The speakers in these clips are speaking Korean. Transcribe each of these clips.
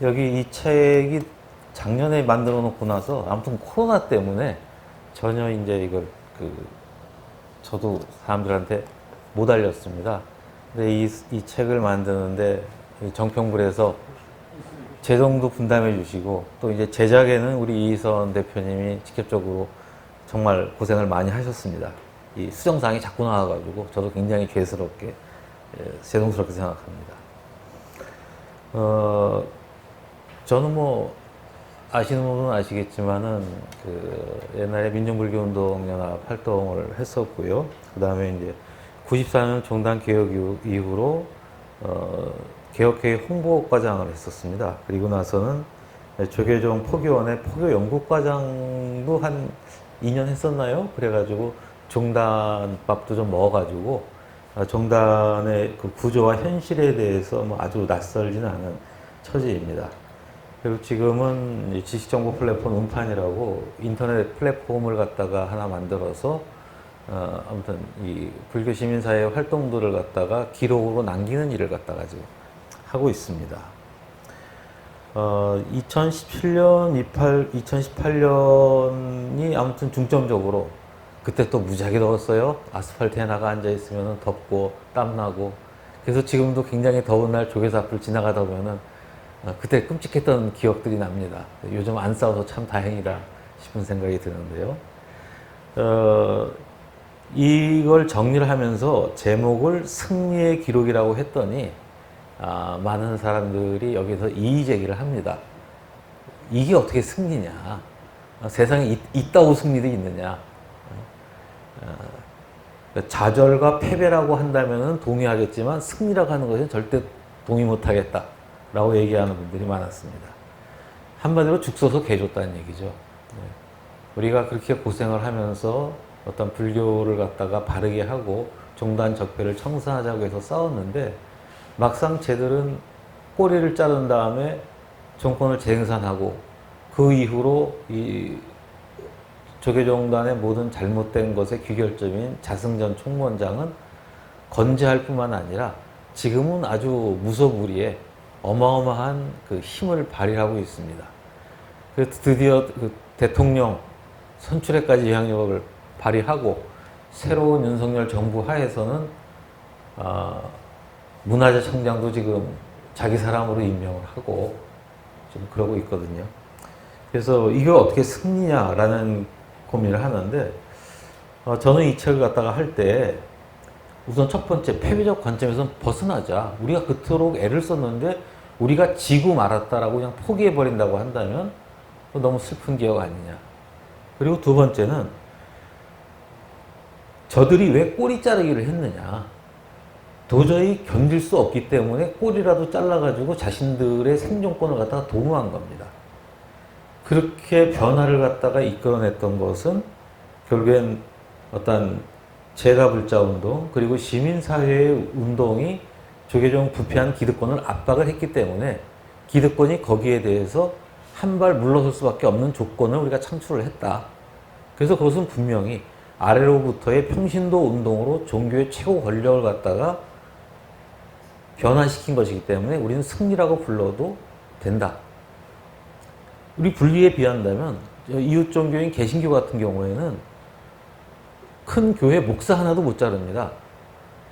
여기 이 책이 작년에 만들어 놓고 나서 아무튼 코로나 때문에 전혀 이제 이걸 저도 사람들한테 못 알렸습니다. 근데 이 책을 만드는데 정평불에서 재정도 분담해 주시고 또 이제 제작에는 우리 이희선 대표님이 직접적으로 정말 고생을 많이 하셨습니다. 이 수정사항이 자꾸 나와가지고 저도 굉장히 죄스럽게, 죄송스럽게 생각합니다. 저는 뭐 아시는 분은 아시겠지만은 옛날에 민중불교운동연합 활동을 했었고요. 그 다음에 이제 94년 종단 개혁 이후로 개혁회의 홍보과장을 했었습니다. 그리고 나서는 조계종 포교원의 포교연구과장도 한 2년 했었나요? 그래가지고 종단밥도 좀 먹어가지고 종단의 그 구조와 현실에 대해서 뭐 아주 낯설지는 않은 처지입니다. 그리고 지금은 지식정보 플랫폼 운판이라고 인터넷 플랫폼을 갖다가 하나 만들어서 아무튼 이 불교 시민사회 활동들을 갖다가 기록으로 남기는 일을 갖다가 지금 하고 있습니다. 2018년이 아무튼 중점적으로 그때 또 무지하게 더웠어요. 아스팔트에 나가 앉아 있으면 덥고 땀나고. 그래서 지금도 굉장히 더운 날 조계사 앞을 지나가다 보면은 그때 끔찍했던 기억들이 납니다. 요즘 안 싸워서 참 다행이다 싶은 생각이 드는데요. 이걸 정리를 하면서 제목을 승리의 기록이라고 했더니 많은 사람들이 여기서 이의 제기를 합니다. 이게 어떻게 승리냐? 세상에 있다고 승리도 있느냐? 좌절과 패배라고 한다면 동의하겠지만 승리라고 하는 것은 절대 동의 못하겠다 라고 얘기하는 분들이 많았습니다. 한마디로 죽 서서 개 줬다는 얘기죠. 우리가 그렇게 고생을 하면서 어떤 불교를 갖다가 바르게 하고 종단 적폐를 청산하자고 해서 싸웠는데 막상 쟤들은 꼬리를 자른 다음에 정권을 재생산하고 그 이후로 이 조계종단의 모든 잘못된 것의 귀결점인 자승전 총무원장은 건재할 뿐만 아니라 지금은 아주 무소불위에 어마어마한 그 힘을 발휘하고 있습니다. 그래서 드디어 그 대통령 선출에까지 영향력을 발휘하고 새로운 윤석열 정부 하에서는 문화재 청장도 지금 자기 사람으로 임명을 하고 지금 그러고 있거든요. 그래서 이게 어떻게 승리냐라는 고민을 하는데 저는 이 책을 갖다가 할 때 우선 첫 번째 패배적 관점에서 벗어나자. 우리가 그토록 애를 썼는데 우리가 지고 말았다라고 그냥 포기해버린다고 한다면 너무 슬픈 기억 아니냐. 그리고 두 번째는 저들이 왜 꼬리 자르기를 했느냐. 도저히 견딜 수 없기 때문에 꼬리라도 잘라가지고 자신들의 생존권을 갖다가 도모한 겁니다. 그렇게 변화를 갖다가 이끌어냈던 것은 결국엔 어떤 제가불자 운동 그리고 시민사회의 운동이 조계종 부패한 기득권을 압박을 했기 때문에 기득권이 거기에 대해서 한 발 물러설 수밖에 없는 조건을 우리가 창출을 했다. 그래서 그것은 분명히 아래로부터의 평신도 운동으로 종교의 최고 권력을 갖다가 변화시킨 것이기 때문에 우리는 승리라고 불러도 된다. 우리 분리에 비한다면 이웃 종교인 개신교 같은 경우에는 큰 교회 목사 하나도 못 자릅니다.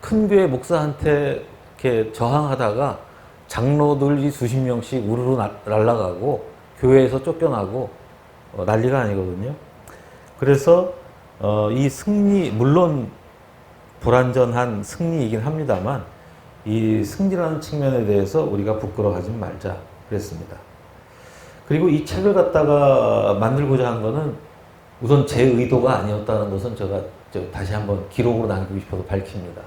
큰 교회 목사한테 이렇게 저항하다가 장로들이 수십 명씩 우르르 날아가고 교회에서 쫓겨나고 난리가 아니거든요. 그래서 이 승리, 물론 불완전한 승리이긴 합니다만 이 승리라는 측면에 대해서 우리가 부끄러워하지 말자 그랬습니다. 그리고 이 책을 갖다가 만들고자 한 거는 우선 제 의도가 아니었다는 것은 제가 다시 한번 기록으로 남기고 싶어서 밝힙니다.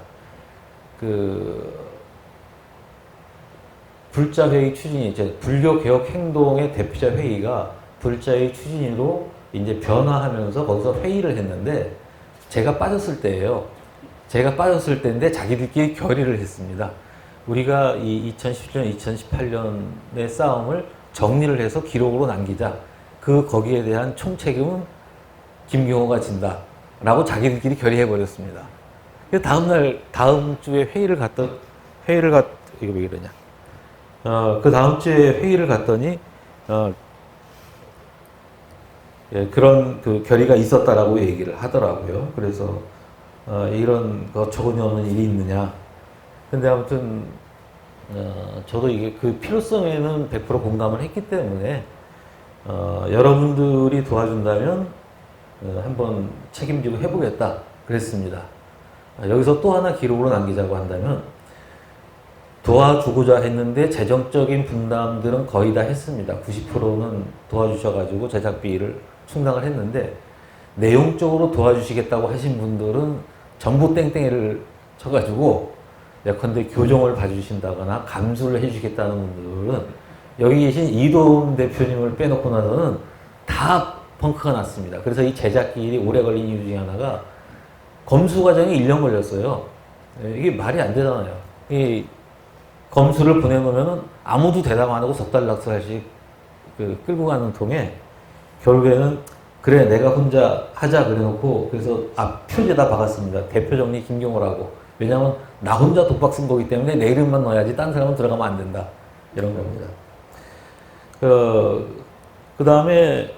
불자회의 추진이 이제 불교 개혁 행동의 대표자 회의가 불자회의 추진으로 이제 변화하면서 거기서 회의를 했는데 제가 빠졌을 때예요. 제가 빠졌을 때인데 자기들끼리 결의를 했습니다. 우리가 이 2017년, 2018년의 싸움을 정리를 해서 기록으로 남기자. 거기에 대한 총책임은 김경호가 진다. 라고 자기들끼리 결의해버렸습니다. 다음날, 다음 주에 이거 왜 이러냐. 그 다음 주에 회의를 갔더니 예, 그런 그 결의가 있었다라고 얘기를 하더라고요. 그래서 이런 어처구니 없는 일이 있느냐. 근데 아무튼 저도 이게 그 필요성에는 100% 공감을 했기 때문에 여러분들이 도와준다면 한번 책임지고 해보겠다 그랬습니다. 여기서 또 하나 기록으로 남기자고 한다면 도와주고자 했는데 재정적인 분담들은 거의 다 했습니다. 90%는 도와주셔가지고 제작비를 충당을 했는데 내용적으로 도와주시겠다고 하신 분들은 전부 땡땡이를 쳐가지고 예컨대 교정을 봐주신다거나 감수를 해주시겠다는 분들은 여기 계신 이도훈 대표님을 빼놓고 나서는 다 펑크가 났습니다. 그래서 이 제작기일이 오래 걸린 이유 중에 하나가 검수 과정이 1년 걸렸어요. 이게 말이 안 되잖아요. 이 검수를 보내놓으면 아무도 대답 안 하고 석달락설씩 끌고 가는 통에 결국에는 그래 내가 혼자 하자 그래놓고 그래서 표지에다 박았습니다. 대표 정리 김경호라고. 왜냐하면 나 혼자 독박 쓴 거기 때문에 내 이름만 넣어야지 딴 사람은 들어가면 안 된다. 이런 겁니다. 그 다음에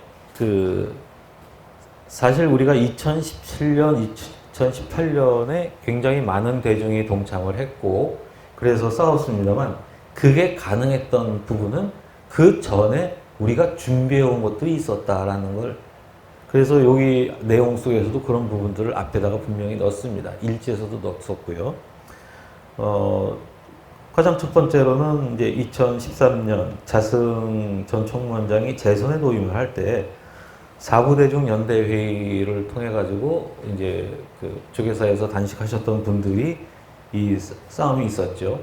사실 우리가 2017년, 2018년에 굉장히 많은 대중이 동참을 했고 그래서 싸웠습니다만 그게 가능했던 부분은 그 전에 우리가 준비해온 것들이 있었다라는 걸 그래서 여기 내용 속에서도 그런 부분들을 앞에다가 분명히 넣었습니다. 일지에서도 넣었었고요. 가장 첫 번째로는 이제 2013년 자승 전 총무원장이 재선에 도임을 할 때 사부대중 연대회의를 통해 가지고 이제 그 조계사에서 단식하셨던 분들이 이 싸움이 있었죠.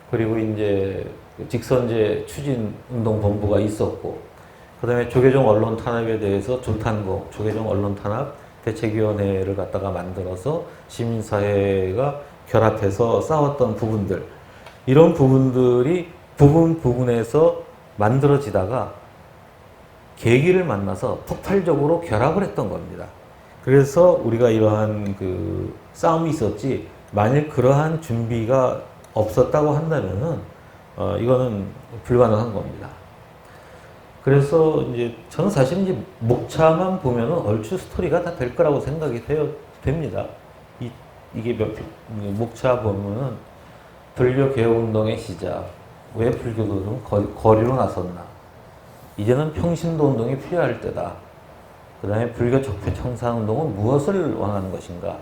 그리고 이제 직선제 추진운동본부가 있었고, 그 다음에 조계종 언론 탄압에 대해서 조탄고, 조계종 언론 탄압 대책위원회를 갖다가 만들어서 시민사회가 결합해서 싸웠던 부분들, 이런 부분들이 부분에서 만들어지다가 계기를 만나서 폭발적으로 결합을 했던 겁니다. 그래서 우리가 이러한 그 싸움이 있었지, 만일 그러한 준비가 없었다고 한다면은 이거는 불가능한 겁니다. 그래서 이제 저는 사실 이제 목차만 보면은 얼추 스토리가 다 될 거라고 생각이 됩니다. 이게 목차 보면은 불교 개혁운동의 시작, 왜 불교도는 거리로 나섰나, 이제는 평신도 운동이 필요할 때다. 그 다음에 불교 적폐 청산운동은 무엇을 원하는 것인가.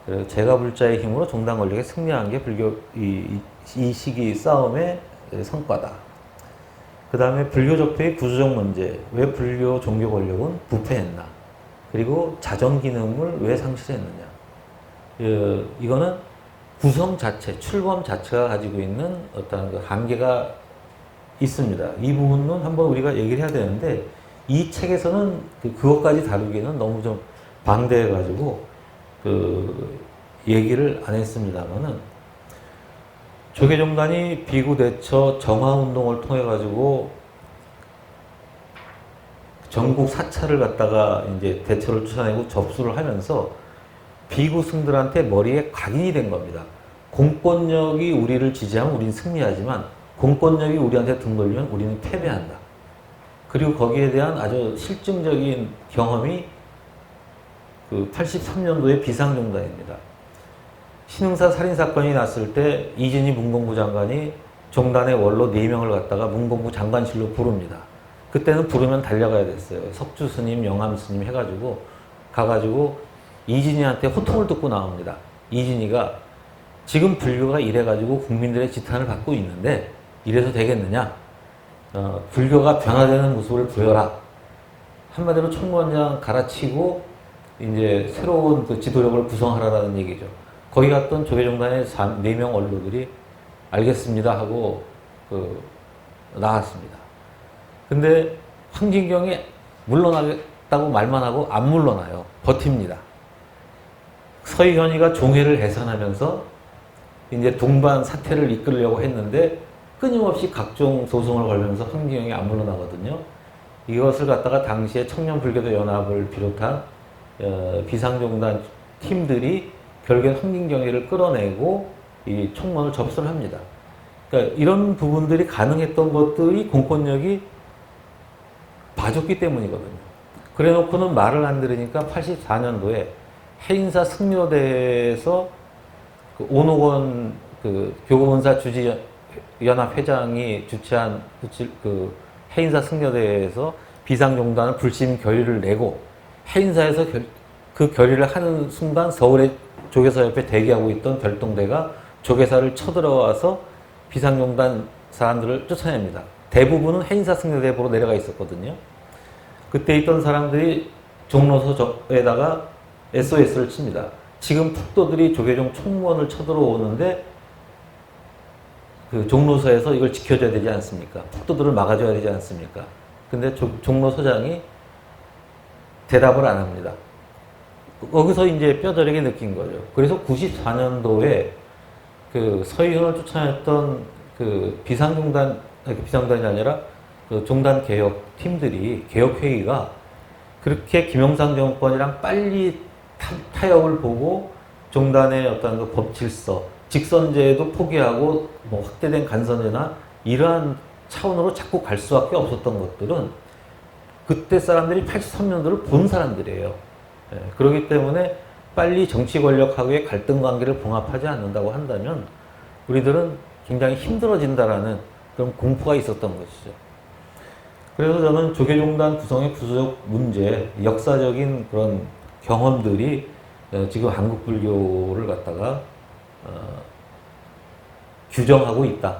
그리고 제가 불자의 힘으로 종단 권력에 승리한 게 불교 이 시기 싸움의 성과다. 그 다음에 불교 적폐의 구조적 문제, 왜 불교 종교 권력은 부패했나. 그리고 자정 기능을 왜 상실했느냐. 이거는 구성 자체, 출범 자체가 가지고 있는 어떤 그 한계가 있습니다. 이 부분은 한번 우리가 얘기를 해야 되는데, 이 책에서는 그것까지 다루기에는 너무 좀 방대해가지고, 얘기를 안 했습니다만은, 조계종단이 비구대처 정화운동을 통해가지고, 전국 사찰을 갖다가 이제 대처를 쫓아내고 접수를 하면서, 비구승들한테 머리에 각인이 된 겁니다. 공권력이 우리를 지지하면 우리는 승리하지만 공권력이 우리한테 등 돌리면 우리는 패배한다. 그리고 거기에 대한 아주 실증적인 경험이 그 83년도의 비상종단입니다. 신흥사 살인사건이 났을 때 이진희 문공부 장관이 종단의 원로 4명을 갖다가 문공부 장관실로 부릅니다. 그때는 부르면 달려가야 됐어요. 석주 스님, 영암 스님 해가지고 가가지고 이진희한테 호통을 듣고 나옵니다. 이진희가 지금 불교가 이래가지고 국민들의 지탄을 받고 있는데 이래서 되겠느냐? 불교가 변화되는 모습을 보여라. 한마디로 총무원장 갈아치고 이제 새로운 그 지도력을 구성하라라는 얘기죠. 거기 갔던 조계종단의 4명 원로들이 알겠습니다 하고 나왔습니다. 근데 황진경이 물러나겠다고 말만 하고 안 물러나요. 버팁니다. 서희현이가 종회를 해산하면서 이제 동반 사태를 이끌려고 했는데 끊임없이 각종 소송을 걸면서 황진경이 안 물러나거든요. 이것을 갖다가 당시에 청년불교도 연합을 비롯한 비상종단 팀들이 결국엔 황진경이를 끌어내고 이 총무원을 접수를 합니다. 그러니까 이런 부분들이 가능했던 것들이 공권력이 봐줬기 때문이거든요. 그래 놓고는 말을 안 들으니까 84년도에 해인사 승려대에서 그 오노건 그 교보문사 주지연합 회장이 주최한 그 해인사 승려대에서 비상종단을 불심 결의를 내고 해인사에서 그 결의를 하는 순간 서울의 조계사 옆에 대기하고 있던 별동대가 조계사를 쳐들어와서 비상종단 사람들을 쫓아냅니다. 대부분은 해인사 승려대보로 내려가 있었거든요. 그때 있던 사람들이 종로서에다가 SOS를 칩니다. 지금 폭도들이 조계종 총무원을 쳐들어오는데 그 종로서에서 이걸 지켜줘야 되지 않습니까? 폭도들을 막아줘야 되지 않습니까? 근데 종로서장이 대답을 안 합니다. 거기서 이제 뼈저리게 느낀 거죠. 그래서 94년도에 그 서희훈을 쫓아냈던 그 비상종단이 아니라 그 종단 개혁 팀들이, 개혁회의가 그렇게 김영삼 정권이랑 빨리 타협을 보고 종단의 어떤 그 법 질서, 직선제도 포기하고 뭐 확대된 간선제나 이러한 차원으로 자꾸 갈 수밖에 없었던 것들은 그때 사람들이 83년도를 본 사람들이에요. 예, 그렇기 때문에 빨리 정치 권력하고의 갈등 관계를 봉합하지 않는다고 한다면 우리들은 굉장히 힘들어진다라는 그런 공포가 있었던 것이죠. 그래서 저는 조계종단 구성의 구조적 문제, 역사적인 그런 경험들이 지금 한국 불교를 갖다가 규정하고 있다.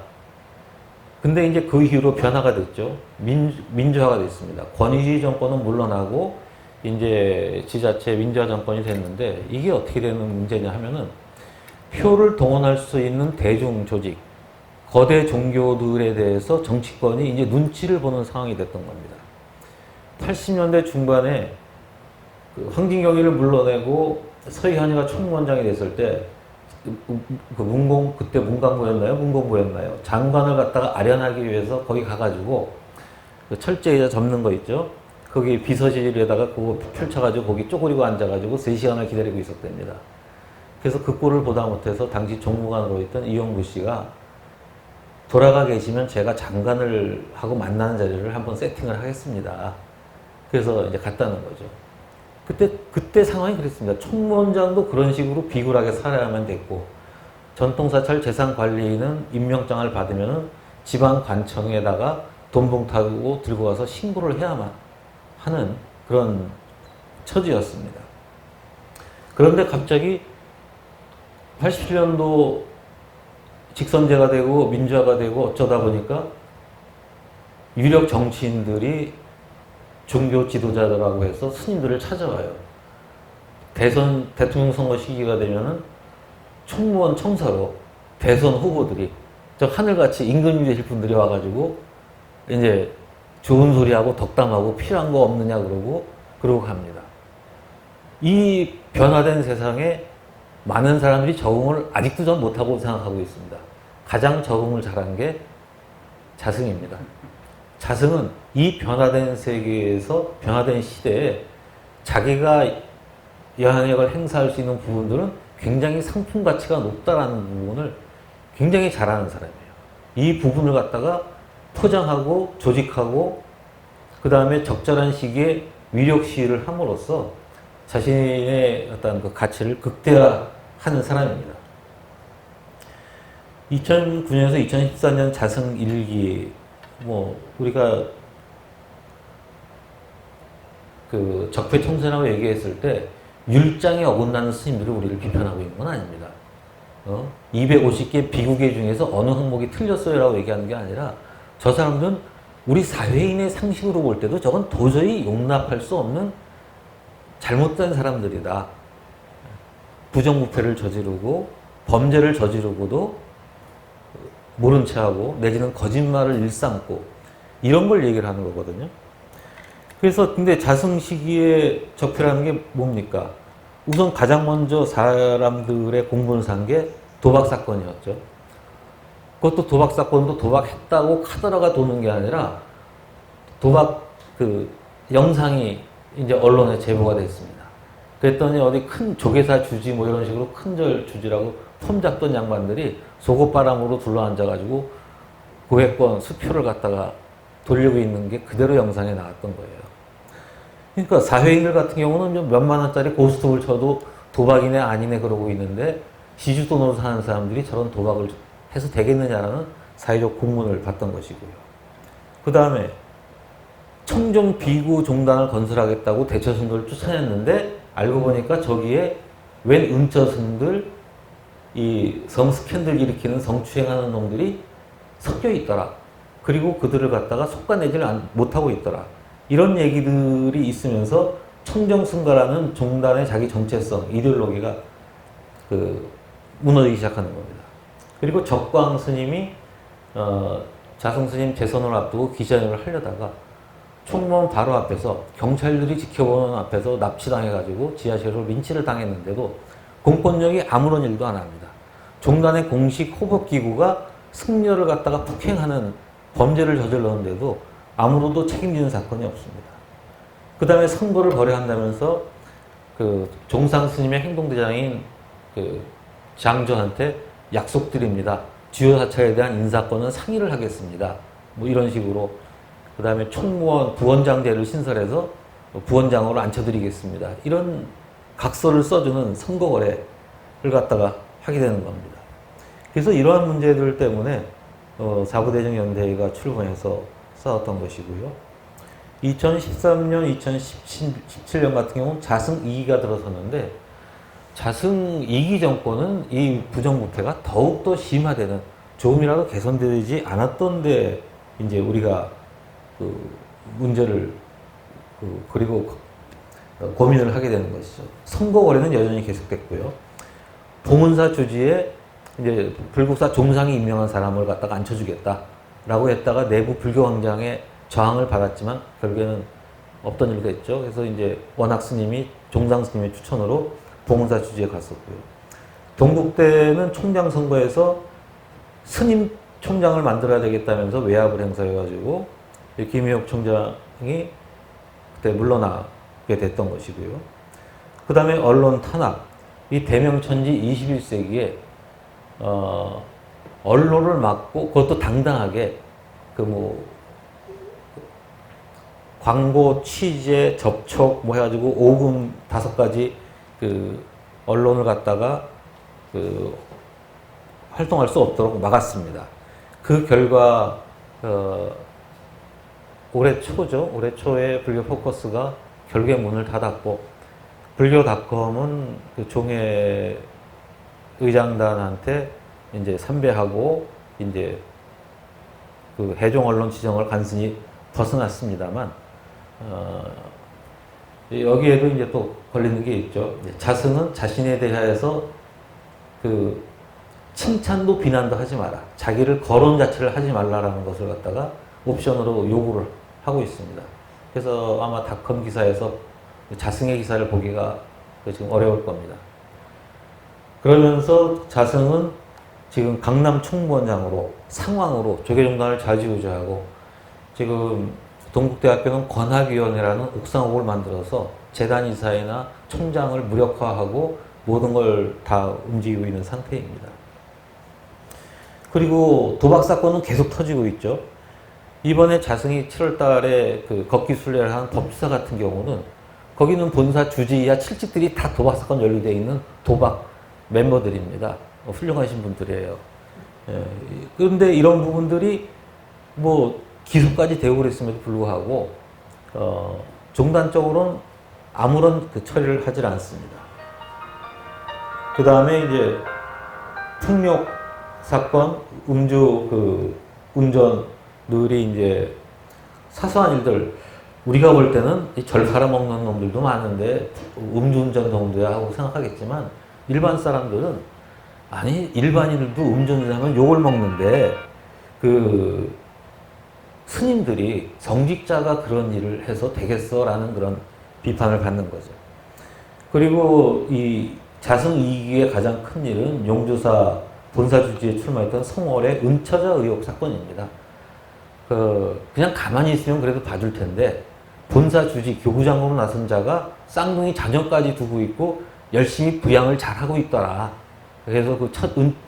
근데 이제 그 이후로 변화가 됐죠. 민주화가 됐습니다. 권위주의 정권은 물러나고 이제 지자체 민주화 정권이 됐는데 이게 어떻게 되는 문제냐 하면은 표를 동원할 수 있는 대중 조직, 거대 종교들에 대해서 정치권이 이제 눈치를 보는 상황이 됐던 겁니다. 80년대 중반에 그 황진경이를 물러내고 서희환이가 총무원장이 됐을 때 그때 문광부였나요? 문공부였나요? 장관을 갖다가 아련하기 위해서 거기 가가지고 그 철제의자 접는 거 있죠? 거기 비서실에다가 그거 펼쳐가지고 거기 쪼그리고 앉아가지고 3시간을 기다리고 있었답니다. 그래서 그 꼴을 보다 못해서 당시 종무관으로 있던 이용구 씨가 돌아가 계시면 제가 장관을 하고 만나는 자리를 한번 세팅을 하겠습니다. 그래서 이제 갔다는 거죠. 그때 상황이 그랬습니다. 총무원장도 그런 식으로 비굴하게 살아야만 됐고, 전통사찰 재산관리인은 임명장을 받으면 지방관청에다가 돈봉 타고 들고 가서 신고를 해야만 하는 그런 처지였습니다. 그런데 갑자기 87년도 직선제가 되고 민주화가 되고 어쩌다 보니까 유력 정치인들이 종교 지도자들하고 해서 스님들을 찾아와요. 대통령 선거 시기가 되면은 총무원 청사로 대선 후보들이 저 하늘같이 임금이 되실 분들이 와가지고 이제 좋은 소리하고 덕담하고 필요한 거 없느냐 그러고 갑니다. 이 변화된 세상에 많은 사람들이 적응을 아직도 전 못하고 생각하고 있습니다. 가장 적응을 잘한 게 자승입니다. 자승은 이 변화된 세계에서, 변화된 시대에 자기가 영향력을 행사할 수 있는 부분들은 굉장히 상품 가치가 높다라는 부분을 굉장히 잘하는 사람이에요. 이 부분을 갖다가 포장하고 조직하고 그 다음에 적절한 시기에 위력 시위를 함으로써 자신의 어떤 그 가치를 극대화하는 사람입니다. 2009년에서 2014년 자승 일기, 우리가 그 적폐청산하고 얘기했을 때 율장에 어긋나는 스님들이 우리를 비판하고 있는 건 아닙니다. 250개 비구계 중에서 어느 항목이 틀렸어요 라고 얘기하는 게 아니라 저 사람들은 우리 사회인의 상식으로 볼 때도 저건 도저히 용납할 수 없는 잘못된 사람들이다. 부정부패를 저지르고 범죄를 저지르고도 모른 체하고 내지는 거짓말을 일삼고 이런 걸 얘기를 하는 거거든요. 그래서 근데 자승 시기에 적폐라는 게 뭡니까? 우선 가장 먼저 사람들의 공분을 산 게 도박 사건이었죠. 그것도 도박 사건도 도박했다고 카더라가 도는 게 아니라 도박 그 영상이 이제 언론에 제보가 됐습니다. 그랬더니 어디 큰 조계사 주지 이런 식으로 큰절 주지라고 폼 잡던 양반들이 속옷바람으로 둘러앉아가지고 고액권 수표를 갖다가 돌리고 있는 게 그대로 영상에 나왔던 거예요. 그러니까 사회인들 같은 경우는 몇만 원짜리 고스톱을 쳐도 도박이네 아니네 그러고 있는데 지주돈으로 사는 사람들이 저런 도박을 해서 되겠느냐라는 사회적 공문을 받던 것이고요. 그 다음에 청정 비구 종단을 건설하겠다고 대처승들을 쫓아냈는데 알고 보니까 저기에 웬 은처승들, 이 성스캔들 일으키는 성추행하는 놈들이 섞여 있더라. 그리고 그들을 갖다가 속아내지를 못하고 있더라. 이런 얘기들이 있으면서 청정승가라는 종단의 자기 정체성, 이데올로기가 무너지기 시작하는 겁니다. 그리고 적광 스님이 자승 스님 재선을 앞두고 기자회견을 하려다가 총무원 바로 앞에서 경찰들이 지켜보는 앞에서 납치당해가지고 지하실로 린치를 당했는데도 공권력이 아무런 일도 안 합니다. 종단의 공식 호법기구가 승려를 갖다가 폭행하는 범죄를 저질렀는데도 아무로도 책임지는 사건이 없습니다. 그 다음에 선거를 거래한다면서 그 종상 스님의 행동대장인 그 장조한테 약속드립니다. 주요 사찰에 대한 인사권은 상의를 하겠습니다. 뭐 이런 식으로. 그 다음에 총무원, 부원장제를 신설해서 부원장으로 앉혀드리겠습니다. 이런 각서를 써주는 선거 거래를 갖다가 하게 되는 겁니다. 그래서 이러한 문제들 때문에 사부대정연대회가 출범해서 싸웠던 것이고요. 2013년, 2017년 같은 경우는 자승 2기가 들어섰는데 자승 2기 정권은 이 부정부패가 더욱더 심화되는, 조금이라도 개선되지 않았던데 이제 우리가 문제를 그리고 고민을 하게 되는 것이죠. 선거 거래는 여전히 계속됐고요. 봉은사 주지에 이제 불국사 종상이 임명한 사람을 갖다가 앉혀주겠다라고 했다가 내부 불교광장에 저항을 받았지만 결국에는 없던 일도 했죠. 그래서 이제 원학 스님이 종상 스님의 추천으로 봉은사 주지에 갔었고요. 동국대는 총장 선거에서 스님 총장을 만들어야 되겠다면서 외압을 행사해가지고 김희옥 총장이 그때 물러나게 됐던 것이고요. 그 다음에 언론 탄압. 이 대명천지 21세기에 언론을 막고 그것도 당당하게 광고, 취재, 접촉 뭐 해가지고 5금 5가지 언론을 갖다가 활동할 수 없도록 막았습니다. 그 결과 올해 초죠. 올해 초에 불교 포커스가 결국에 문을 닫았고 불교닷컴은 그 종회 의장단한테 이제 삼배하고 이제 그 해종 언론 지정을 간신히 벗어났습니다만 여기에도 이제 또 걸리는 게 있죠. 자승은 자신에 대해서 그 칭찬도 비난도 하지 마라. 자기를 거론 자체를 하지 말라라는 것을 갖다가 옵션으로 요구를 하고 있습니다. 그래서 아마 닷컴 기사에서 자승의 기사를 보기가 지금 어려울 겁니다. 그러면서 자승은 지금 강남 총무원장으로 상황으로 조계종단을 좌지우지하고 지금 동국대학교는 권학위원회라는 옥상옥을 만들어서 재단이사회나 총장을 무력화하고 모든 걸 다 움직이고 있는 상태입니다. 그리고 도박 사건은 계속 터지고 있죠. 이번에 자승이 7월 달에 그 걷기순례를 한 법주사 같은 경우는 거기는 본사 주지이하 칠직들이 다 도박 사건 연루되어 있는 도박 멤버들입니다. 훌륭하신 분들이에요. 그런데 이런 부분들이 뭐 기소까지 되고 그랬음에도 불구하고 종단적으로는 아무런 처리를 하질 않습니다. 그 다음에 이제 풍력 사건, 음주 운전들이 이제 사소한 일들, 우리가 볼 때는 절 팔아먹는 놈들도 많은데 음주운전 정도야 하고 생각하겠지만 일반 사람들은 아니 일반인들도 음주운전하면 욕을 먹는데 그 스님들이 정직자가 그런 일을 해서 되겠어라는 그런 비판을 받는 거죠. 그리고 이 자승 2기의 가장 큰 일은 용주사 본사주지에 출마했던 성월의 은처자 의혹 사건입니다. 그냥 가만히 있으면 그래도 봐줄 텐데 본사주지 교구장으로 나선 자가 쌍둥이 자녀까지 두고 있고 열심히 부양을 잘하고 있더라. 그래서 그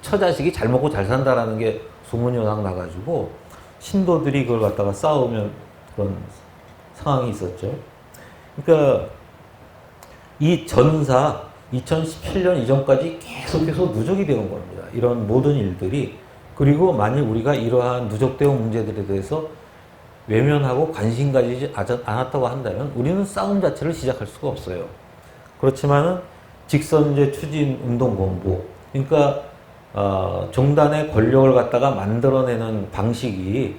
처자식이 잘 먹고 잘 산다라는 게 소문이 워낙 나가지고 신도들이 그걸 갖다가 싸우면 그런 상황이 있었죠. 그러니까 이 전사 2017년 이전까지 계속해서 누적이 되는 겁니다. 이런 모든 일들이. 그리고 만일 우리가 이러한 누적되어 온 문제들에 대해서 외면하고 관심 가지지 않았다고 한다면 우리는 싸움 자체를 시작할 수가 없어요. 그렇지만은 직선제 추진 운동본부, 그러니까 종단의 권력을 갖다가 만들어내는 방식이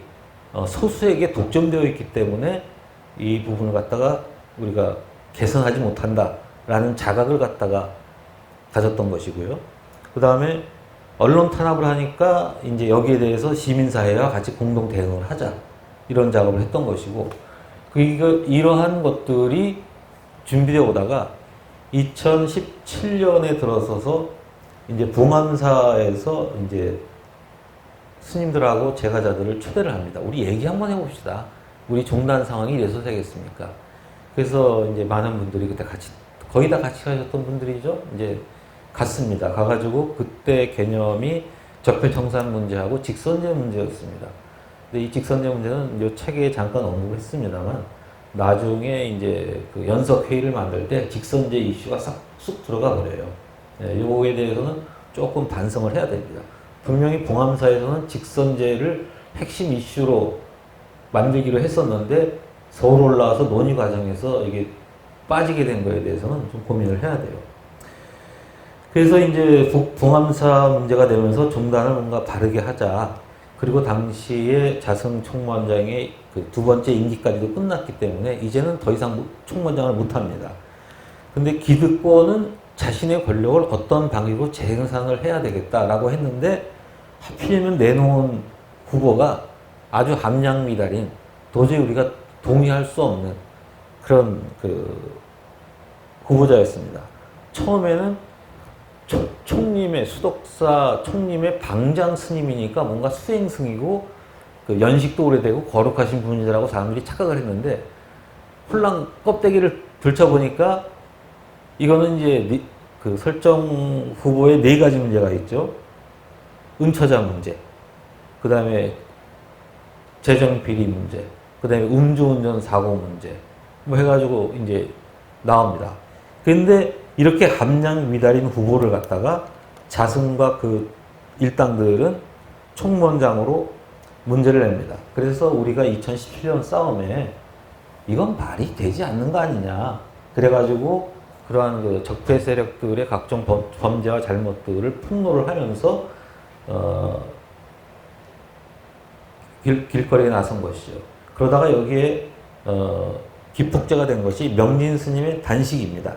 소수에게 독점되어 있기 때문에 이 부분을 갖다가 우리가 개선하지 못한다라는 자각을 갖다가 가졌던 것이고요. 그 다음에 언론 탄압을 하니까 이제 여기에 대해서 시민사회와 같이 공동 대응을 하자, 이런 작업을 했던 것이고, 이러한 것들이 준비되어 오다가 2017년에 들어서서 이제 봉암사에서 이제 스님들하고 제가자들을 초대를 합니다. 우리 얘기 한번 해봅시다. 우리 종단 상황이 이래서 되겠습니까? 그래서 이제 많은 분들이 그때 같이, 거의 다 같이 가셨던 분들이죠. 이제 갔습니다. 가가지고 그때 개념이 적폐청산 문제하고 직선제 문제였습니다. 근데 이 직선제 문제는 이 책에 잠깐 언급을 했습니다만, 나중에 이제 그 연석회의를 만들 때 직선제 이슈가 쑥 들어가 버려요. 요거에 대해서는 조금 반성을 해야 됩니다. 분명히 봉암사에서는 직선제를 핵심 이슈로 만들기로 했었는데 서울 올라와서 논의 과정에서 이게 빠지게 된 거에 대해서는 좀 고민을 해야 돼요. 그래서 이제 봉암사 문제가 되면서 종단을 뭔가 바르게 하자. 그리고 당시에 자승 총무원장의 그 두 번째 임기까지도 끝났기 때문에 이제는 더 이상 총무원장을 못합니다. 근데 기득권은 자신의 권력을 어떤 방식으로 재생산을 해야 되겠다라고 했는데, 하필이면 내놓은 후보가 아주 함량미달인, 도저히 우리가 동의할 수 없는 그런 그 후보자였습니다. 처음에는 총림의, 수덕사 총림의 방장 스님이니까 뭔가 수행승이고 그 연식도 오래되고 거룩하신 분이라고 사람들이 착각을 했는데, 홀랑 껍데기를 들춰보니까 이거는 이제 그 설정 후보에 4가지 문제가 있죠. 은처자 문제, 그 다음에 재정비리 문제, 그 다음에 음주운전 사고 문제, 뭐 해가지고 이제 나옵니다. 그런데 이렇게 함량미달인 후보를 갖다가 자승과 그 일당들은 총무원장으로 문제를 냅니다. 그래서 우리가 2017년 싸움에 이건 말이 되지 않는 거 아니냐. 그래가지고 그러한 그 적폐 세력들의 각종 범죄와 잘못들을 폭로를 하면서 길거리에 나선 것이죠. 그러다가 여기에 기폭제가 된 것이 명진 스님의 단식입니다.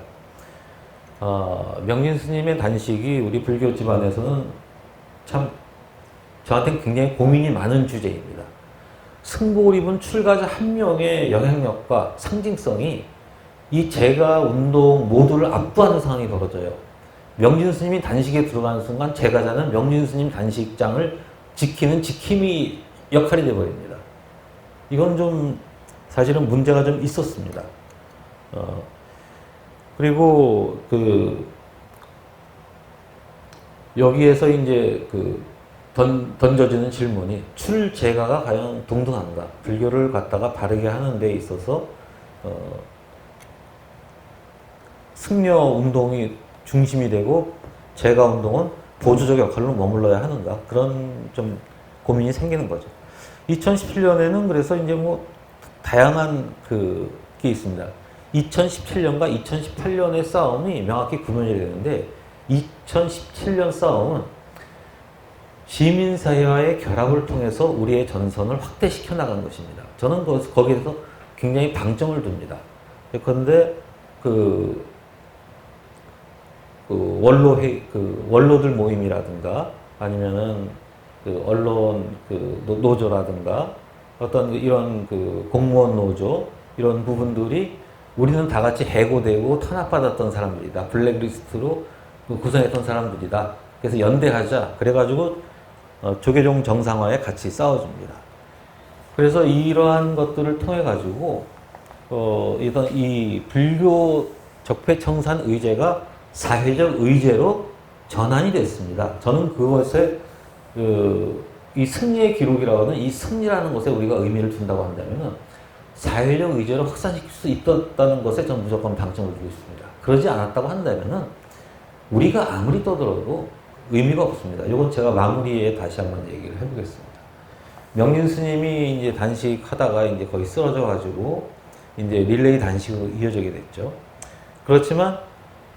명진 스님의 단식이 우리 불교 집안에서는 참 저한테는 굉장히 고민이 많은 주제입니다. 승복을 입은 출가자 한 명의 영향력과 상징성이 이 제가 운동 모두를 압도하는 상황이 벌어져요. 명진 스님이 단식에 들어가는 순간 제가자는 명진 스님 단식장을 지키는 지킴이 역할이 되어버립니다. 이건 좀 사실은 문제가 좀 있었습니다. 그리고 여기에서 이제 던져지는 질문이, 출제가가 과연 동등한가? 불교를 갖다가 바르게 하는 데 있어서 승려 운동이 중심이 되고 제가 운동은 보조적 역할로 머물러야 하는가? 그런 좀 고민이 생기는 거죠. 2017년에는 그래서 이제 뭐 다양한 게 있습니다. 2017년과 2018년의 싸움이 명확히 구분이 되는데, 2017년 싸움은 시민사회와의 결합을 통해서 우리의 전선을 확대시켜 나간 것입니다. 저는 거기에서 굉장히 방점을 둡니다. 그런데 원로들 모임이라든가 아니면은 언론 노조라든가 어떤 이런 공무원 노조, 이런 부분들이 우리는 다 같이 해고되고 탄압받았던 사람들이다. 블랙리스트로 구성했던 사람들이다. 그래서 연대하자. 그래가지고 조계종 정상화에 같이 싸워줍니다. 그래서 이러한 것들을 통해 가지고 이 불교 적폐청산 의제가 사회적 의제로 전환이 됐습니다. 저는 그것에 이 승리의 기록이라고 하는 이 승리라는 것에 우리가 의미를 둔다고 한다면은 사회적 의제를 확산시킬 수 있었다는 것에 저는 무조건 방점을 두고 있습니다. 그러지 않았다고 한다면은 우리가 아무리 떠들어도 의미가 없습니다. 이건 제가 마무리에 다시 한번 얘기를 해보겠습니다. 명륜 스님이 이제 단식하다가 이제 거의 쓰러져가지고 이제 릴레이 단식으로 이어지게 됐죠. 그렇지만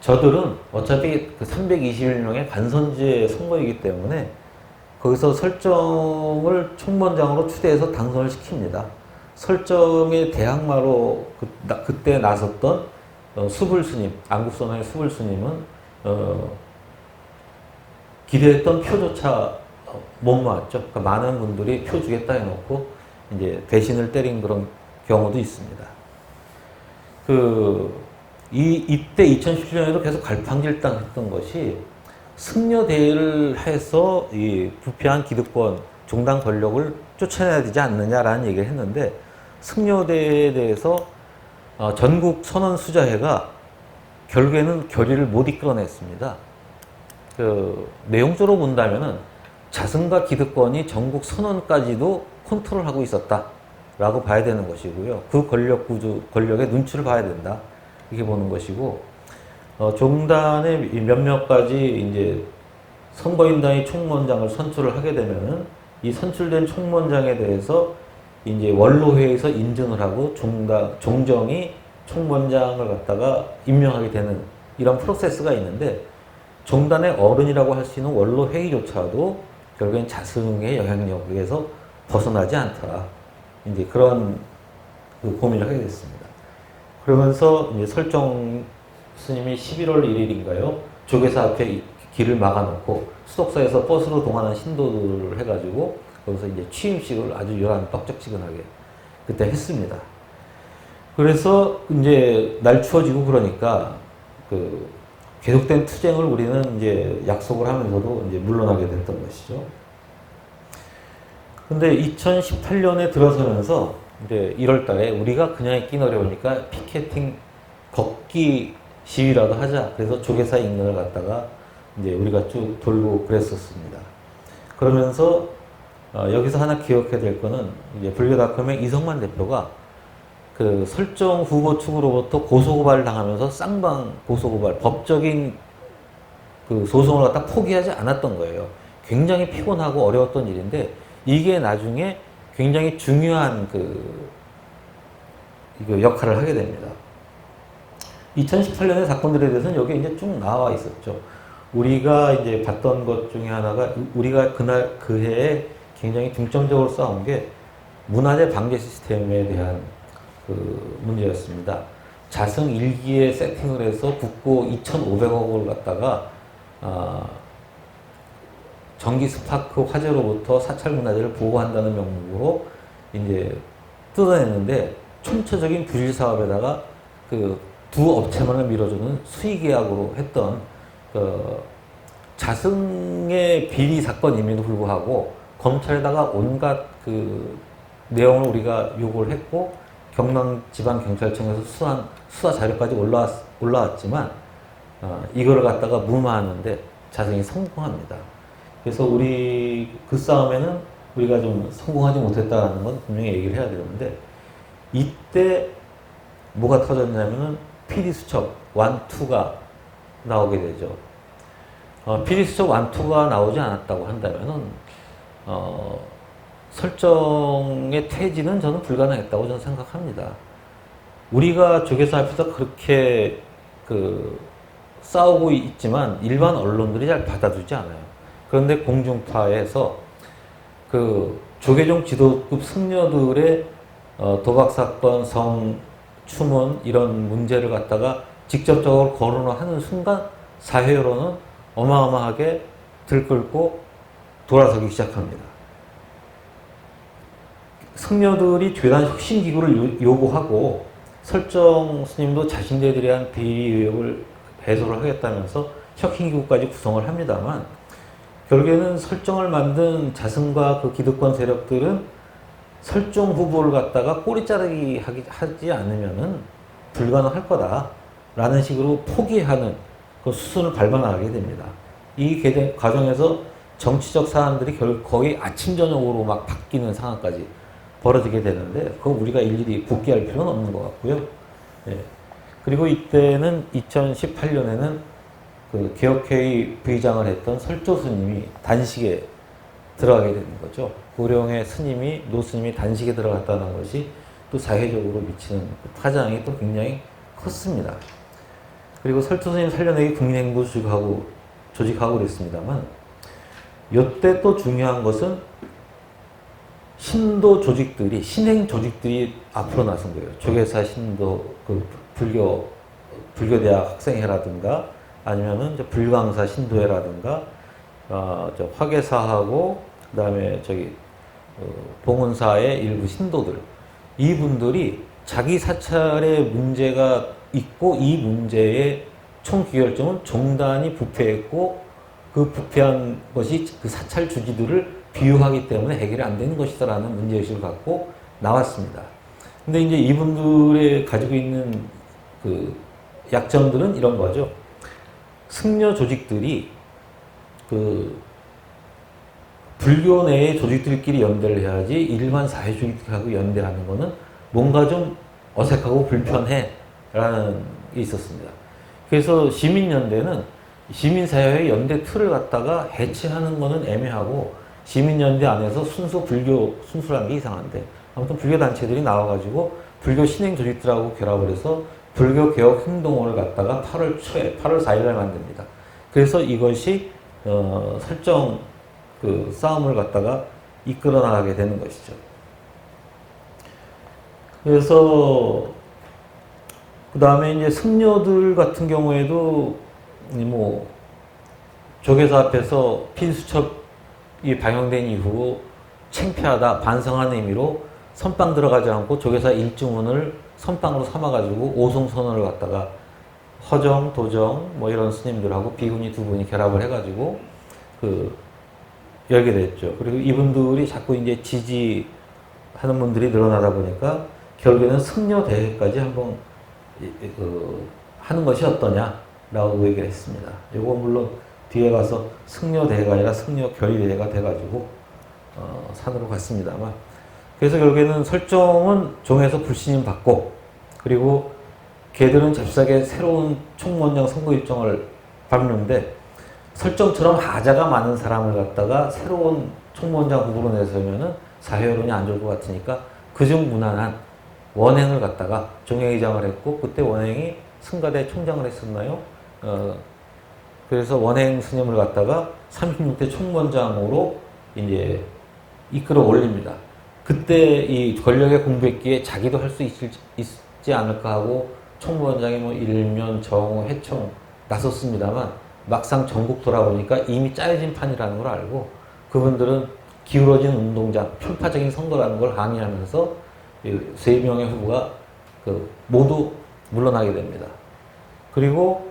저들은 어차피 그 321명의 관선제 선거이기 때문에 거기서 설정을 총무원장으로 추대해서 당선을 시킵니다. 설정의 대항마로 그때 나섰던 수불스님, 안국선의 수불스님은 기대했던 표조차 못 모았죠. 그러니까 많은 분들이 표 주겠다 해놓고 이제 대신을 때린 그런 경우도 있습니다. 이때 2017년에도 계속 갈팡질팡했던 것이 승려대회를 해서 이 부패한 기득권, 종단 권력을 쫓아내야 되지 않느냐라는 얘기를 했는데 승려대회에 대해서 전국 선언 수자회가 결국에는 결의를 못 이끌어냈습니다. 내용적으로 본다면은 자승과 기득권이 전국 선언까지도 컨트롤하고 있었다라고 봐야 되는 것이고요. 그 권력 구조, 권력의 눈치를 봐야 된다. 이렇게 보는 것이고, 종단의 몇몇 가지 이제 선거인단이 총무원장을 선출을 하게 되면은 이 선출된 총무원장에 대해서 이제 원로회에서 인정을 하고 종정이 총무원장을 갖다가 임명하게 되는 이런 프로세스가 있는데 종단의 어른이라고 할 수 있는 원로회의조차도 결국엔 자승의 영향력에서 벗어나지 않더라. 이제 그런 고민을 하게 됐습니다. 그러면서 이제 설정 스님이 11월 1일인가요? 조계사 앞에 길을 막아놓고 수덕사에서 버스로 동원한 신도들을 해가지고 거기서 이제 취임식을 아주 요란 떡적지근하게 그때 했습니다. 그래서 이제 날 추워지고 그러니까 계속된 투쟁을 우리는 이제 약속을 하면서도 이제 물러나게 됐던 것이죠. 근데 2018년에 들어서면서 이제 1월 달에 우리가 그냥 있긴 어려우니까 피켓팅 걷기 시위라도 하자. 그래서 조계사 인근을 갖다가 이제 우리가 쭉 돌고 그랬었습니다. 그러면서 여기서 하나 기억해야 될 거는 이제 불교닷컴의 이성만 대표가 그 설정 후보 측으로부터 고소고발을 당하면서 쌍방 고소고발, 법적인 그 소송을 갖다 포기하지 않았던 거예요. 굉장히 피곤하고 어려웠던 일인데 이게 나중에 굉장히 중요한 이거 역할을 하게 됩니다. 2018년의 사건들에 대해서는 여기 이제 쭉 나와 있었죠. 우리가 이제 봤던 것 중에 하나가 우리가 그 해에 굉장히 중점적으로 싸운 게 문화재 방제 시스템에 대한 문제였습니다. 자승 1기에 세팅을 해서 국고 2,500억을 갖다가 전기 스파크 화재로부터 사찰 문화재를 보호한다는 명목으로 이제 뜯어냈는데 총체적인 부실 사업에다가 두 업체만을 밀어주는 수의 계약으로 했던 자승의 비리 사건임에도 불구하고 검찰에다가 온갖 내용을 우리가 요구를 했고 경남지방경찰청에서 수사 자료까지 올라왔지만 이거를 갖다가 무마하는데 자승이 성공합니다. 그래서 우리 그 싸움에는 우리가 좀 성공하지 못했다는 건 분명히 얘기를 해야 되는데 이때 뭐가 터졌냐면은 PD수첩 1, 2가 나오게 되죠. PD수첩 1, 2가 나오지 않았다고 한다면은 설정의 퇴진은 저는 불가능했다고 저는 생각합니다. 우리가 조계사 앞에서 그렇게 싸우고 있지만 일반 언론들이 잘 받아주지 않아요. 그런데 공중파에서 조계종 지도급 승려들의 도박사건, 성추문 이런 문제를 갖다가 직접적으로 거론을 하는 순간 사회 여론은 어마어마하게 들끓고 돌아서기 시작합니다. 승려들이 괴담 혁신기구를 요구하고 설정 스님도 자신들에 대한 비리 의혹을 배소를 하겠다면서 혁신기구까지 구성을 합니다만 결국에는 설정을 만든 자승과 그 기득권 세력들은 설정 후보를 갖다가 꼬리 자르기 하지 않으면은 불가능할 거다라는 식으로 포기하는 그 수순을 밟아 나가게 됩니다. 이 과정에서 정치적 사안들이 거의 아침 저녁으로 막 바뀌는 상황까지 벌어지게 되는데 그거 우리가 일일이 복귀할 필요는 없는 것 같고요. 예. 그리고 이때는 2018년에는 그 개혁회의 부의장을 했던 설조 스님이 단식에 들어가게 되는 거죠. 고령의 스님이, 노 스님이 단식에 들어갔다는 것이 또 사회적으로 미치는 파장이 또 굉장히 컸습니다. 그리고 설조 스님 살려내기 국민행보 조직하고 그랬습니다만, 이때 또 중요한 것은 신도 조직들이, 신행 조직들이 앞으로 나선 거예요. 조계사 신도, 불교대학 학생회라든가, 아니면은 불광사 신도회라든가, 화계사하고, 그 다음에 봉은사의 일부 신도들, 이분들이 자기 사찰에 문제가 있고 이 문제의 총기결점은 종단이 부패했고 그 부패한 것이 그 사찰 주지들을 비유하기 때문에 해결이 안 되는 것이다라는 문제의식을 갖고 나왔습니다. 근데 이제 이분들이 가지고 있는 그 약점들은 이런 거죠. 승려 조직들이 그 불교 내의 조직들끼리 연대를 해야지 일반 사회 조직들하고 연대하는 거는 뭔가 좀 어색하고 불편해 라는 게 있었습니다. 그래서 시민연대는 시민사회의 연대 틀을 갖다가 해체하는 거는 애매하고 시민연대 안에서 순수라는 게 이상한데 아무튼 불교단체들이 나와가지고 불교 신행 조직들하고 결합을 해서 불교개혁행동원을 갖다가 8월 4일날 만듭니다. 그래서 이것이 설정 그 싸움을 갖다가 이끌어 나가게 되는 것이죠. 그래서 그 다음에 이제 승려들 같은 경우에도 뭐 조계사 앞에서 필수첩이 방영된 이후 창피하다 반성하는 의미로 선빵 들어가지 않고 조계사 일주문을 선빵으로 삼아가지고 오송선언을 갖다가 허정, 도정 뭐 이런 스님들하고 비구니 두 분이 결합을 해가지고 열게 됐죠. 그리고 이분들이 자꾸 이제 지지하는 분들이 늘어나다 보니까 결국에는 승려대회까지 한번 하는 것이 어떠냐라고 얘기를 했습니다. 이거 물론 뒤에 가서 승려대회가 아니라 승려결의대회가 돼가지고 산으로 갔습니다만, 그래서 결국에는 설정은 종에서 불신임 받고, 그리고 걔들은 잽싸게 새로운 총무원장 선거 일정을 밟는데 설정처럼 하자가 많은 사람을 갖다가 새로운 총무원장 후보로 내세우면은 사회 여론이 안 좋을 것 같으니까 그중 무난한 원행을 갖다가 종회의장을 했고, 그때 원행이 승가대 총장을 했었나요? 그래서 원행 스님을 갖다가 36대 총무원장으로 이제 이끌어 올립니다. 그때 이 권력의 공백기에 자기도 할 수 있지 않을까 하고 총무원장이 뭐 일면, 정우, 해청 나섰습니다만 막상 전국 돌아보니까 이미 짜여진 판이라는 걸 알고 그분들은 기울어진 운동장, 편파적인 선거라는 걸 항의하면서 세 명의 후보가 모두 물러나게 됩니다. 그리고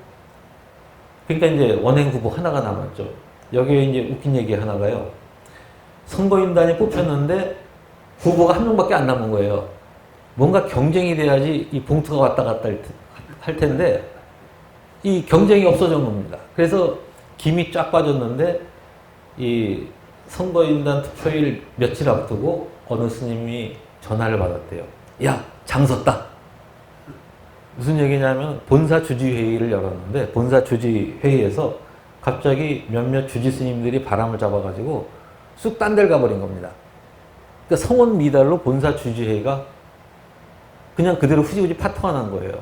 그러니까 이제 원행 후보 하나가 남았죠. 여기에 이제 웃긴 얘기 하나가요. 선거인단이 뽑혔는데 후보가 한 명밖에 안 남은 거예요. 뭔가 경쟁이 돼야지 이 봉투가 왔다 갔다 할 텐데 이 경쟁이 없어진 겁니다. 그래서 김이 쫙 빠졌는데 이 선거인단 투표일 며칠 앞두고 어느 스님이 전화를 받았대요. 야, 장 섰다. 무슨 얘기냐면 본사 주지회의를 열었는데 본사 주지회의에서 갑자기 몇몇 주지 스님들이 바람을 잡아가지고 쑥 딴 데를 가버린 겁니다. 그러니까 성원 미달로 본사 주지회의가 그냥 그대로 후지부지 파토가 난 거예요.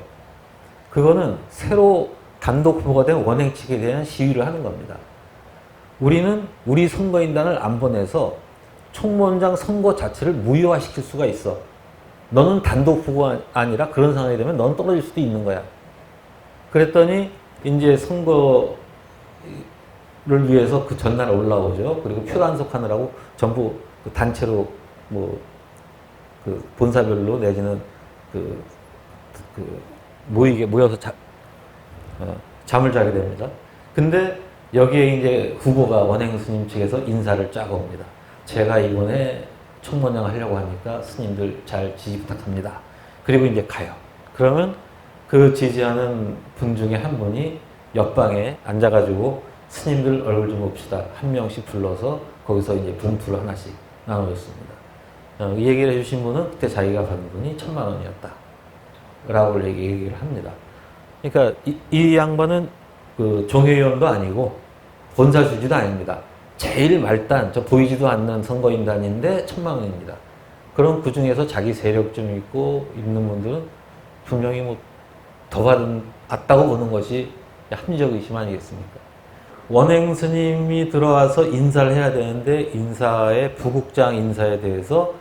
그거는 새로 단독 후보가 된 원행 측에 대한 시위를 하는 겁니다. 우리는 우리 선거인단을 안 보내서 총무원장 선거 자체를 무효화시킬 수가 있어. 너는 단독 후보가 아니라 그런 상황이 되면 넌 떨어질 수도 있는 거야. 그랬더니 이제 선거를 위해서 그 전날 올라오죠. 그리고 표 단속하느라고 전부 그 단체로 본사별로 내지는 모여서 잠을 자게 됩니다. 근데 여기에 이제 후보가 원행 스님 측에서 인사를 짜고 옵니다. 제가 이번에 총무원장 하려고 하니까 스님들 잘 지지 부탁합니다. 그리고 이제 가요. 그러면 그 지지하는 분 중에 한 분이 옆방에 앉아가지고 스님들 얼굴 좀 봅시다. 한 명씩 불러서 거기서 이제 봉투를 하나씩 나눠줬습니다. 이 얘기를 해주신 분은 그때 자기가 받은 돈이 1,000,000원이었다. 라고 얘기를 합니다. 그러니까 이 양반은 그 종회의원도 아니고 본사주지도 아닙니다. 제일 말단, 저 보이지도 않는 선거인단인데 1,000,000원입니다. 그럼 그 중에서 자기 세력 좀 있고 있는 분들은 분명히 뭐 더 받았다고 보는 것이 합리적 의심 아니겠습니까? 원행 스님이 들어와서 인사를 해야 되는데 인사의 부국장 인사에 대해서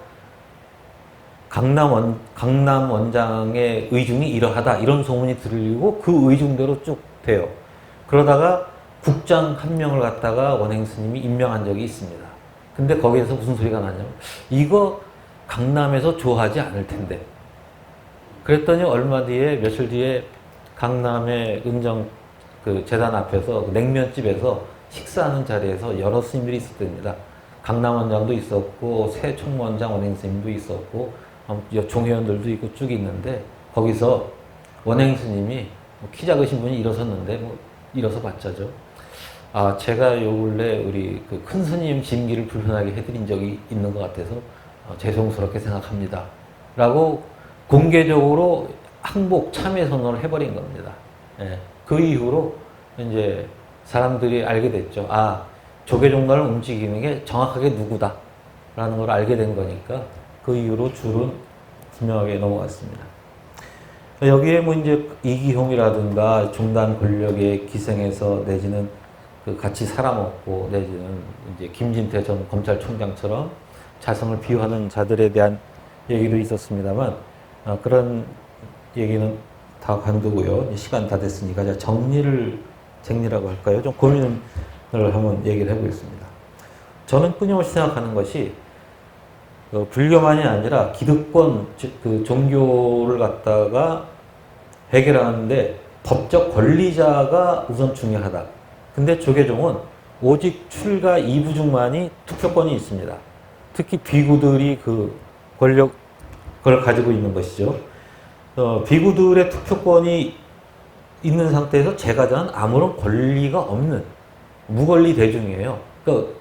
강남 원장의 의중이 이러하다 이런 소문이 들리고 그 의중대로 쭉 돼요. 그러다가 국장 한 명을 갖다가 원행 스님이 임명한 적이 있습니다. 근데 거기에서 무슨 소리가 나냐면 이거 강남에서 좋아하지 않을 텐데. 그랬더니 얼마 뒤에 며칠 뒤에 강남의 은정 그 재단 앞에서 그 냉면집에서 식사하는 자리에서 여러 스님들이 있었답니다. 강남 원장도 있었고 새 총무원장 원행 스님도 있었고 종회원들도 있고 쭉 있는데 거기서 원행 스님이 키 작으신 분이 일어섰는데 뭐 일어서 봤자죠. 아 제가 요 근래 우리 그 큰 스님 심기를 불편하게 해드린 적이 있는 것 같아서 죄송스럽게 생각합니다. 라고 공개적으로 항복 참여 선언을 해버린 겁니다. 예. 그 이후로 이제 사람들이 알게 됐죠. 아, 조계종단을 움직이는 게 정확하게 누구다. 라는 걸 알게 된 거니까 그 이후로 줄은 분명하게 넘어갔습니다. 여기에 뭐 이제 이기홍이라든가 종단 권력에 기생해서 내지는 그 같이 살아먹고 내지는 이제 김진태 전 검찰총장처럼 자성을 비유하는 자들에 대한 얘기도 있었습니다만 그런 얘기는 다 관두고요. 시간 다 됐으니까 제가 정리라고 할까요? 좀 고민을 한번 얘기를 해보겠습니다. 저는 끊임없이 생각하는 것이 불교만이 아니라 기득권, 그 종교를 갖다가 해결하는데 법적 권리자가 우선 중요하다. 근데 조계종은 오직 출가 2부중만이 투표권이 있습니다. 특히 비구들이 그 권력을 가지고 있는 것이죠. 비구들의 투표권이 있는 상태에서 제가자는 아무런 권리가 없는 무권리 대중이에요. 그러니까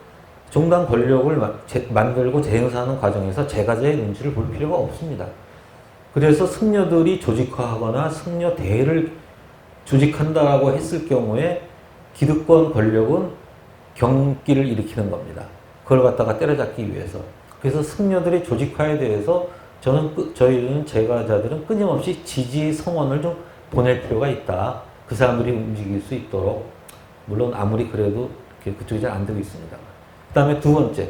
종단 권력을 만들고 재행사하는 과정에서 제가자의 눈치를 볼 필요가 없습니다. 그래서 승려들이 조직화하거나 승려 대회를 조직한다라고 했을 경우에 기득권 권력은 경기를 일으키는 겁니다. 그걸 갖다가 때려잡기 위해서. 그래서 승려들의 조직화에 대해서 저희는 제가자들은 끊임없이 지지 성원을 좀 보낼 필요가 있다. 그 사람들이 움직일 수 있도록. 물론 아무리 그래도 그쪽이 잘 안 되고 있습니다. 그 다음에 두 번째.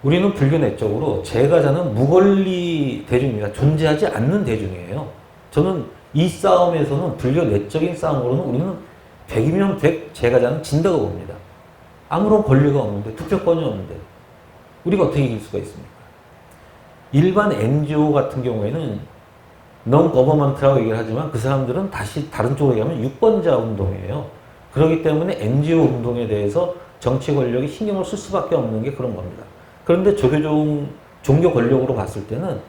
우리는 불교 내적으로 제가자는 무권리 대중입니다. 존재하지 않는 대중이에요. 저는 이 싸움에서는 불교 내적인 싸움으로는 우리는 100이면 100 제가자는 진다고 봅니다. 아무런 권리가 없는데 투표권이 없는데 우리가 어떻게 이길 수가 있습니까? 일반 NGO 같은 경우에는 non-government라고 얘기를 하지만 그 사람들은 다시 다른 쪽으로 얘기하면 유권자 운동이에요. 그렇기 때문에 NGO 운동에 대해서 정치 권력이 신경을 쓸 수밖에 없는 게 그런 겁니다. 그런데 종교 권력으로 봤을 때는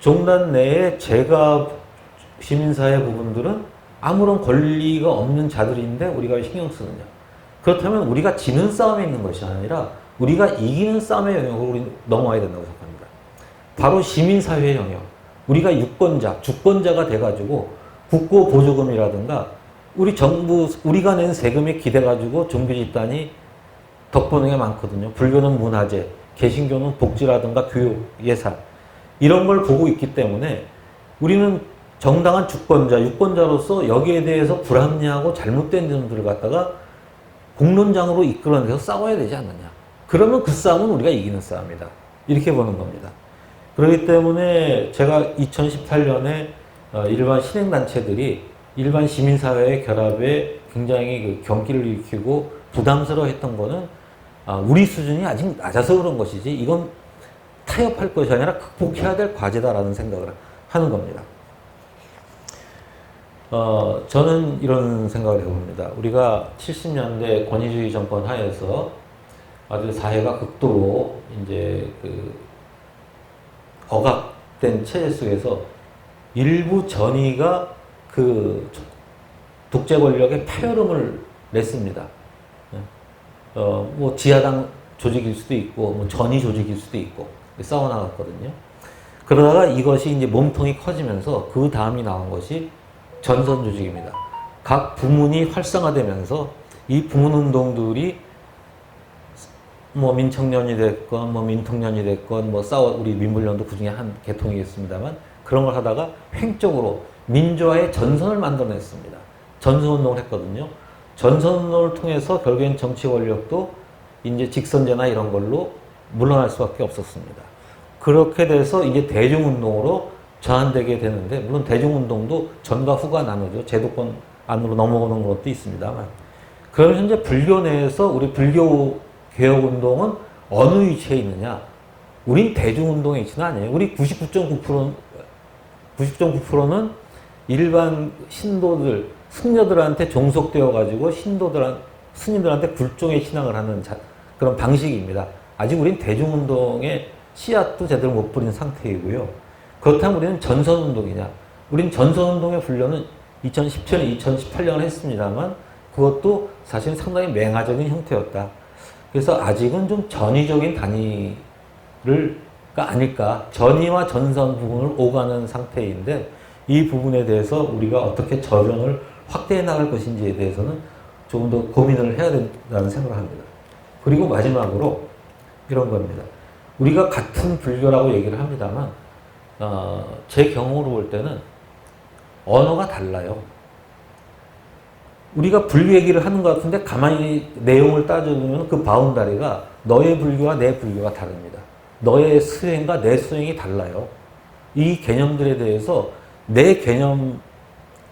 종단 내에 제가 시민사회 부분들은 아무런 권리가 없는 자들인데 우리가 신경 쓰느냐. 그렇다면 우리가 지는 싸움에 있는 것이 아니라 우리가 이기는 싸움의 영역으로 우리 넘어와야 된다고 생각합니다. 바로 시민사회의 영역. 우리가 유권자, 주권자가 돼가지고 국고 보조금이라든가 우리 정부, 우리가 낸 세금에 기대가지고 종교 집단이 덕보는 게 많거든요. 불교는 문화재, 개신교는 복지라든가 교육, 예산 이런 걸 보고 있기 때문에 우리는 정당한 주권자, 유권자로서 여기에 대해서 불합리하고 잘못된 점들을 갖다가 공론장으로 이끌어내서 싸워야 되지 않느냐. 그러면 그 싸움은 우리가 이기는 싸움이다. 이렇게 보는 겁니다. 그렇기 때문에 제가 2018년에 일반 신행단체들이 일반 시민사회의 결합에 굉장히 그 경기를 일으키고 부담스러워했던 거는 우리 수준이 아직 낮아서 그런 것이지 이건 타협할 것이 아니라 극복해야 될 과제다라는 생각을 하는 겁니다. 저는 이런 생각을 해봅니다. 우리가 70년대 권위주의 정권 하에서 아주 사회가 극도로 이제 그 억압된 체제 속에서 일부 전위가 그 독재 권력의 폐여름을 냈습니다. 뭐 지하당 조직일 수도 있고, 뭐 전위 조직일 수도 있고, 싸워나갔거든요. 그러다가 이것이 이제 몸통이 커지면서 그 다음이 나온 것이 전선 조직입니다. 각 부문이 활성화되면서 이 부문 운동들이 뭐 민청년이 됐건, 뭐 민통년이 됐건, 뭐 우리 민물련도 그 중에 한 계통이겠습니다만 그런 걸 하다가 횡적으로 민주화의 전선을 만들어냈습니다. 전선운동을 했거든요. 전선운동을 통해서 결국엔 정치 권력도 이제 직선제나 이런 걸로 물러날 수밖에 없었습니다. 그렇게 돼서 이제 대중운동으로 전환되게 되는데, 물론 대중운동도 전과 후가 나누죠. 제도권 안으로 넘어오는 것도 있습니다만. 그럼 현재 불교 내에서 우리 불교 개혁운동은 어느 위치에 있느냐? 우린 대중운동의 위치는 아니에요. 우리 99.9%는 일반 신도들, 승려들한테 종속되어 가지고 스님들한테 굴종의 신앙을 하는 그런 방식입니다. 아직 우린 대중운동의 씨앗도 제대로 못 뿌린 상태이고요. 그렇다면 우리는 전선운동이냐? 우린 전선운동의 훈련은 2017년, 2018년을 했습니다만 그것도 사실 상당히 맹아적인 형태였다. 그래서 아직은 좀 전위적인 단위가 아닐까. 전위와 전선 부분을 오가는 상태인데 이 부분에 대해서 우리가 어떻게 저변을 확대해 나갈 것인지에 대해서는 조금 더 고민을 해야 된다는 생각을 합니다. 그리고 마지막으로 이런 겁니다. 우리가 같은 불교라고 얘기를 합니다만 제 경험으로 볼 때는 언어가 달라요. 우리가 불교 얘기를 하는 것 같은데 가만히 내용을 따져보면 그 바운다리가 너의 불교와 내 불교가 다릅니다. 너의 수행과 내 수행이 달라요. 이 개념들에 대해서 내 개념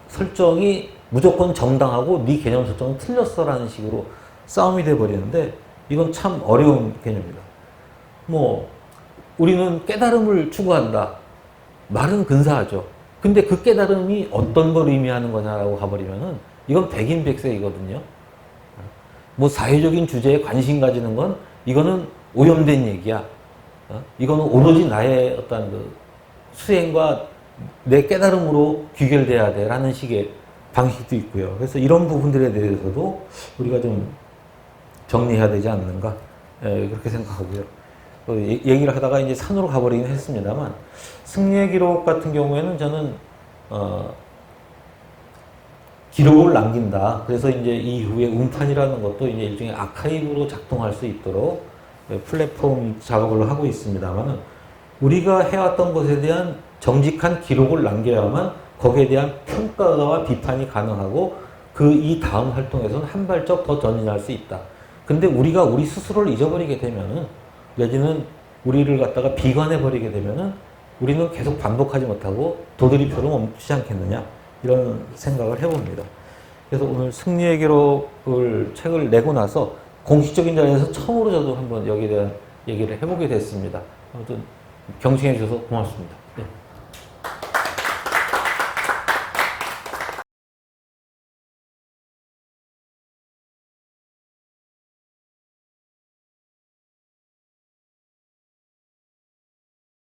설정이 무조건 정당하고 네 개념 설정은 틀렸어라는 식으로 싸움이 돼버리는데 이건 참 어려운 개념입니다. 뭐 우리는 깨달음을 추구한다. 말은 근사하죠. 근데 그 깨달음이 어떤 걸 의미하는 거냐라고 가버리면은 이건 백인백색이거든요. 뭐 사회적인 주제에 관심 가지는 건 이거는 오염된 얘기야. 이거는 오로지 나의 어떤 그 수행과 내 깨달음으로 귀결돼야 돼 라는 식의 방식도 있고요. 그래서 이런 부분들에 대해서도 우리가 좀 정리해야 되지 않는가 그렇게 생각하고요. 얘기를 하다가 이제 산으로 가버리긴 했습니다만 승리의 기록 같은 경우에는 저는 기록을 남긴다. 그래서 이제 이후에 음판이라는 것도 이제 일종의 아카이브로 작동할 수 있도록 플랫폼 작업을 하고 있습니다만 우리가 해왔던 것에 대한 정직한 기록을 남겨야만 거기에 대한 평가와 비판이 가능하고 이 다음 활동에서는 한 발짝 더 전진할 수 있다. 근데 우리가 우리 스스로를 잊어버리게 되면은 내지는 우리를 갖다가 비관해버리게 되면은 우리는 계속 반복하지 못하고 도드리표를 멈추지 않겠느냐 이런 생각을 해봅니다. 그래서 오늘 승리의 기록을 책을 내고 나서 공식적인 자리에서 처음으로 저도 한번 여기에 대한 얘기를 해보게 됐습니다. 아무튼 경청해 주셔서 고맙습니다. 네.